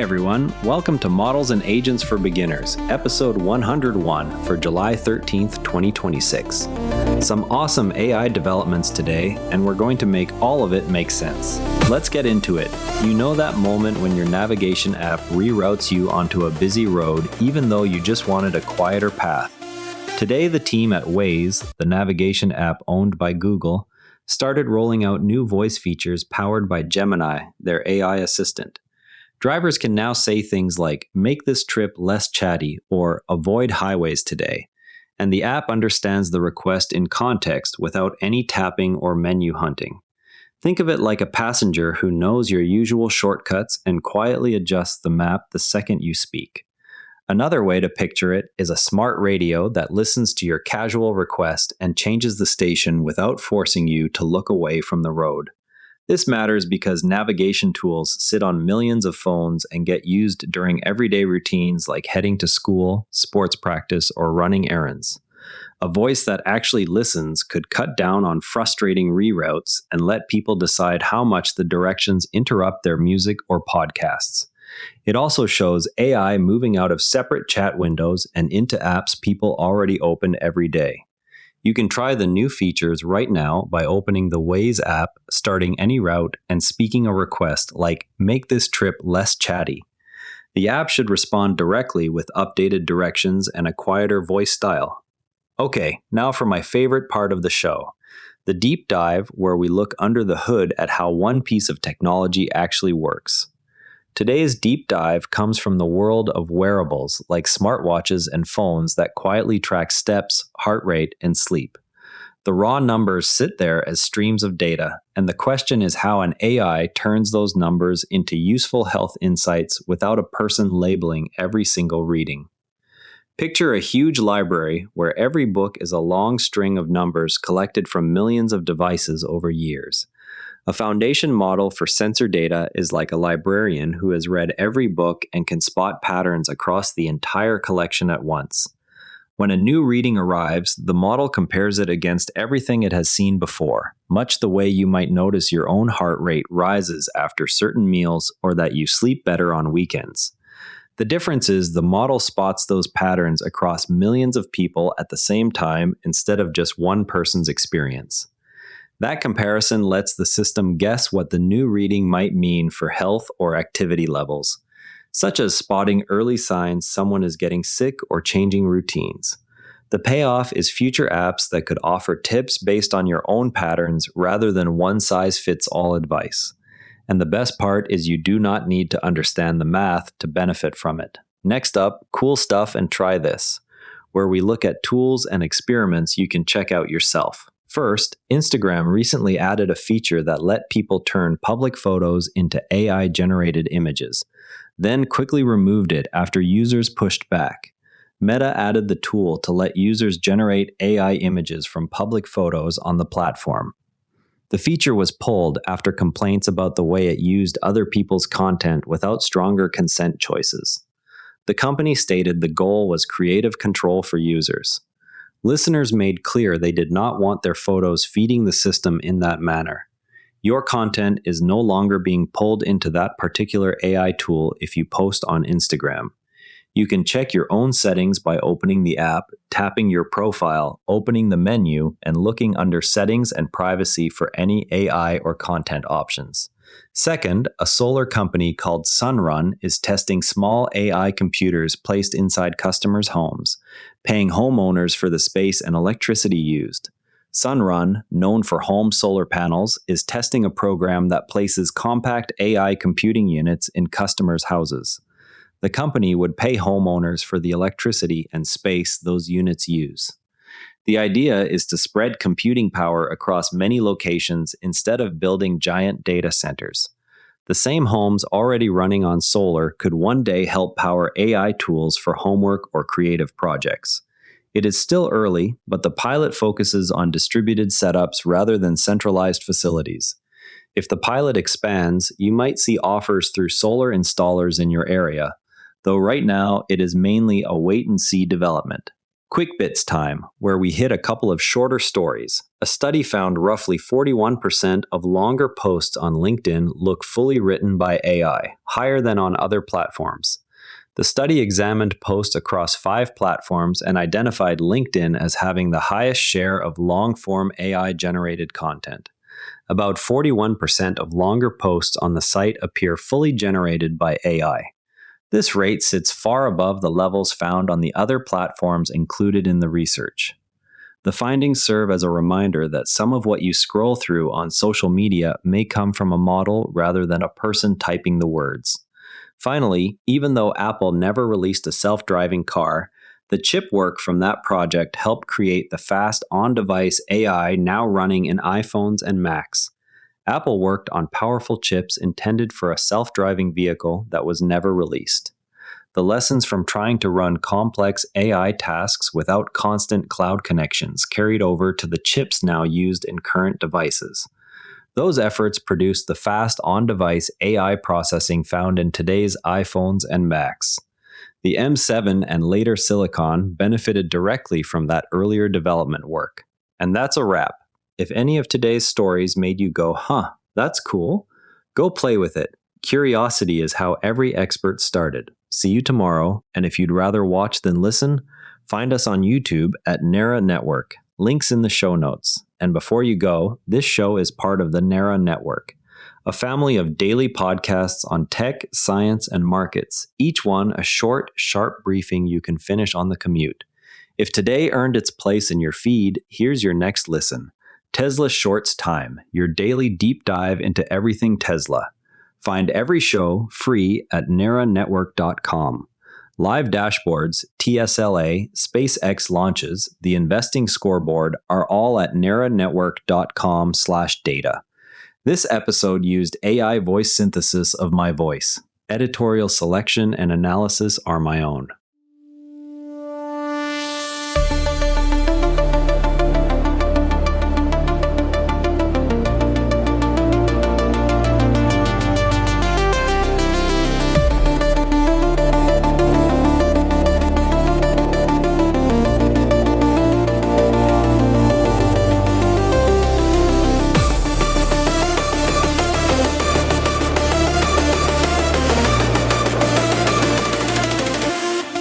everyone, welcome to Models and Agents for Beginners, episode 101 for July 13th, 2026. Some awesome AI developments today, and we're going to make all of it make sense. Let's get into it. You know that moment when your navigation app reroutes you onto a busy road even though you just wanted a quieter path. Today, the team at Waze, the navigation app owned by Google, started rolling out new voice features powered by Gemini, their AI assistant. Drivers can now say things like, "Make this trip less chatty," or "Avoid highways today." And the app understands the request in context without any tapping or menu hunting. Think of it like a passenger who knows your usual shortcuts and quietly adjusts the map the second you speak. Another way to picture it is a smart radio that listens to your casual request and changes the station without forcing you to look away from the road. This matters because navigation tools sit on millions of phones and get used during everyday routines like heading to school, sports practice, or running errands. A voice that actually listens could cut down on frustrating reroutes and let people decide how much the directions interrupt their music or podcasts. It also shows AI moving out of separate chat windows and into apps people already open every day. You can try the new features right now by opening the Waze app, starting any route, and speaking a request like, "Make this trip less chatty." The app should respond directly with updated directions and a quieter voice style. Okay, now for my favorite part of the show, the deep dive where we look under the hood at how one piece of technology actually works. Today's deep dive comes from the world of wearables like smartwatches and phones that quietly track steps, heart rate, and sleep. The raw numbers sit there as streams of data, and the question is how an AI turns those numbers into useful health insights without a person labeling every single reading. Picture a huge library where every book is a long string of numbers collected from millions of devices over years. A foundation model for sensor data is like a librarian who has read every book and can spot patterns across the entire collection at once. When a new reading arrives, the model compares it against everything it has seen before, much the way you might notice your own heart rate rises after certain meals or that you sleep better on weekends. The difference is the model spots those patterns across millions of people at the same time instead of just one person's experience. That comparison lets the system guess what the new reading might mean for health or activity levels, such as spotting early signs someone is getting sick or changing routines. The payoff is future apps that could offer tips based on your own patterns rather than one-size-fits-all advice. And the best part is you do not need to understand the math to benefit from it. Next up, cool stuff and try this, where we look at tools and experiments you can check out yourself. First, Instagram recently added a feature that let people turn public photos into AI-generated images, then quickly removed it after users pushed back. Meta added the tool to let users generate AI images from public photos on the platform. The feature was pulled after complaints about the way it used other people's content without stronger consent choices. The company stated the goal was creative control for users. Listeners made clear they did not want their photos feeding the system in that manner. Your content is no longer being pulled into that particular AI tool if you post on Instagram. You can check your own settings by opening the app, tapping your profile, opening the menu, and looking under Settings and Privacy for any AI or content options. Second, a solar company called Sunrun is testing small AI computers placed inside customers' homes, paying homeowners for the space and electricity used. Sunrun, known for home solar panels, is testing a program that places compact AI computing units in customers' houses. The company would pay homeowners for the electricity and space those units use. The idea is to spread computing power across many locations instead of building giant data centers. The same homes already running on solar could one day help power AI tools for homework or creative projects. It is still early, but the pilot focuses on distributed setups rather than centralized facilities. If the pilot expands, you might see offers through solar installers in your area, though right now it is mainly a wait-and-see development. Quick Bits time, where we hit a couple of shorter stories. A study found roughly 41% of longer posts on LinkedIn look fully written by AI, higher than on other platforms. The study examined posts across 5 platforms and identified LinkedIn as having the highest share of long-form AI-generated content. About 41% of longer posts on the site appear fully generated by AI. This rate sits far above the levels found on the other platforms included in the research. The findings serve as a reminder that some of what you scroll through on social media may come from a model rather than a person typing the words. Finally, even though Apple never released a self-driving car, the chip work from that project helped create the fast on-device AI now running in iPhones and Macs. Apple worked on powerful chips intended for a self-driving vehicle that was never released. The lessons from trying to run complex AI tasks without constant cloud connections carried over to the chips now used in current devices. Those efforts produced the fast on-device AI processing found in today's iPhones and Macs. The M7 and later Silicon benefited directly from that earlier development work. And that's a wrap. If any of today's stories made you go, that's cool, go play with it. Curiosity is how every expert started. See you tomorrow, and if you'd rather watch than listen, find us on YouTube at Nara Network. Links in the show notes. And before you go, this show is part of the Nara Network, a family of daily podcasts on tech, science, and markets, each one a short, sharp briefing you can finish on the commute. If today earned its place in your feed, here's your next listen. Tesla Shorts Time, your daily deep dive into everything Tesla. Find every show free at naranetwork.com. Live dashboards, TSLA, SpaceX launches, the investing scoreboard are all at naranetwork.com/data. This episode used AI voice synthesis of my voice. Editorial selection and analysis are my own.